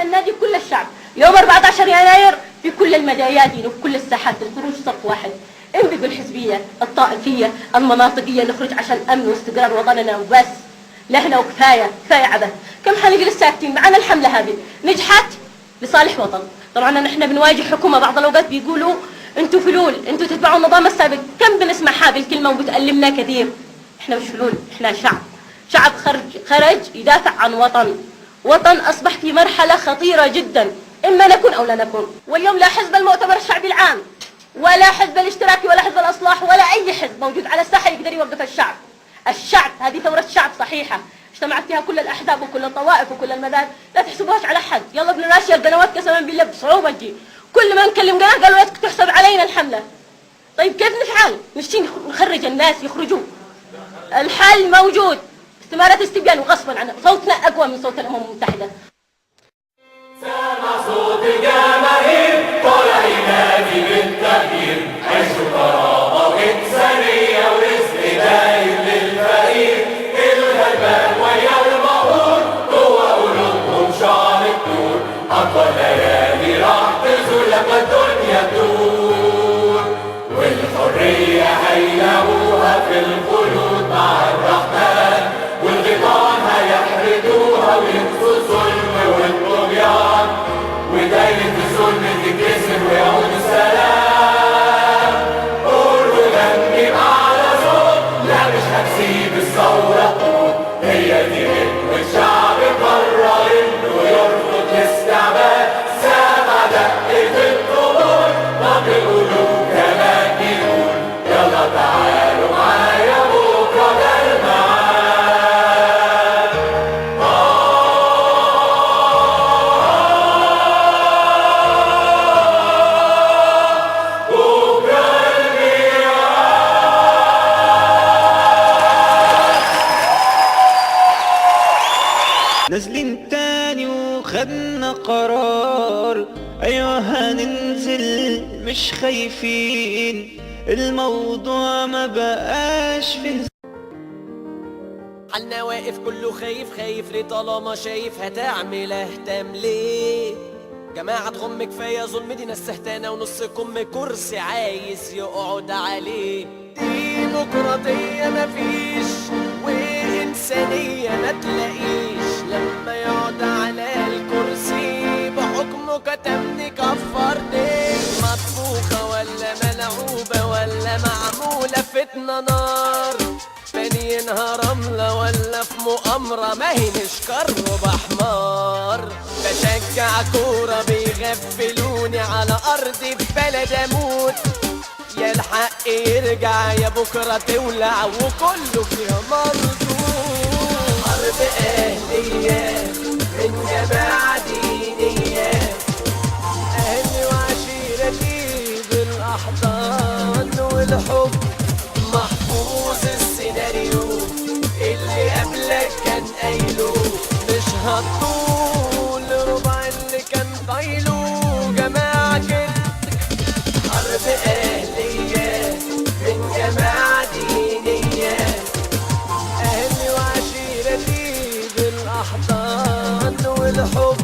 ننادي كل الشعب يوم 14 يناير في كل الميادين وفي كل الساحات الخروج صف واحد. انبذوا الحزبية الطائفية المناطقية، نخرج عشان أمن واستقرار وطننا وبس. لهنا وكفاية كفاية عبث. كم حنجلس ساكتين معنا؟ الحملة هذه نجحت لصالح وطن. طبعا نحن بنواجه حكومة بعض الأوقات بيقولوا انتوا فلول، انتوا تتبعوا النظام السابق. كم بنسمع هذه الكلمة وبتألمنا كثير. احنا مش فلول، احنا شعب خرج يدافع عن وطن أصبح في مرحلة خطيرة جدا، إما نكون أو لا نكون. واليوم لا حزب المؤتمر الشعبي العام ولا حزب الاشتراكي ولا حزب الأصلاح ولا أي حزب موجود على الساحة يقدر يوقف الشعب. هذه ثورة شعب صحيحة اجتمعت فيها كل الأحزاب وكل الطوائف وكل المذاهب. لا تحسبوهاش على حد. يلا بنراشي القنوات قسما بالله بصعوبة تجي. كل ما نكلم قناة قالوا تحسب علينا الحملة. طيب كيف نفعل؟ نشتي نخرج الناس يخرجوا. الحل موجود، استمارة استبيان وغصبا عنه. صوتنا أقوى من صوت الأمم المتحدة. سمع صوت الجماهير طالع ينادي بالتغيير، عيش وكرامة وإنسانية ورزق دايم للفقير. الغلبان ويا المقهور جوا قلوبهم شعر النور، أطول ليالي راح تزول لما الدنيا تدور، والحرية هيلاقوها في الخلود مع الرحمن، والغيطان هيحرقوها وينسوا الظلم والطغيان، ودايرة الظلم تتكسر ويعود السلام. قول وغني بأعلى صوت، لا مش هنسيب الثورة تموت. هي دي غنوة شعب قرر إنه يرفض الاستعباد، سامع دقة الطبول نبض القلوب كمان بيقول يلا تعالوا معايا بكرة ده الميعاد. نازلين تاني وخدنا قرار، ايوه هننزل مش خايفين، الموضوع ما بقاش فيه. حالنا واقف كله خايف ليه؟ طالما شايف هتعمل اهتم ليه؟ جماعة تغم كفاية ظلم، دي ناس سهتانة ونص كم كرسي عايز يقعد عليه. ديمقراطية مفيش وإنسانية ما تلاقيش، لما يقعد على الكرسي بحكمه كتمني كفرني. مطبوخة ولا ملعوبة ولا معمولة فتنة نار، بنينها رملة ولا في مؤامرة ما هي نشكر وبحمار. بشجع كورة بيغفلوني على أرضي ببلد أموت، يا الحق يرجع يا بكرة تولع وكله فيها مردود. حرب أهلية من جماعة دينية، أهلي وعشيرتي بالأحضان والحب، محفوظ السيناريو اللي قبلك كان قايله، مش هتطول ربع اللي كان طايله. جماعة كده حرب أهلية من جماعة دينية، أهلي وعشيرتي بالأحضان والحب،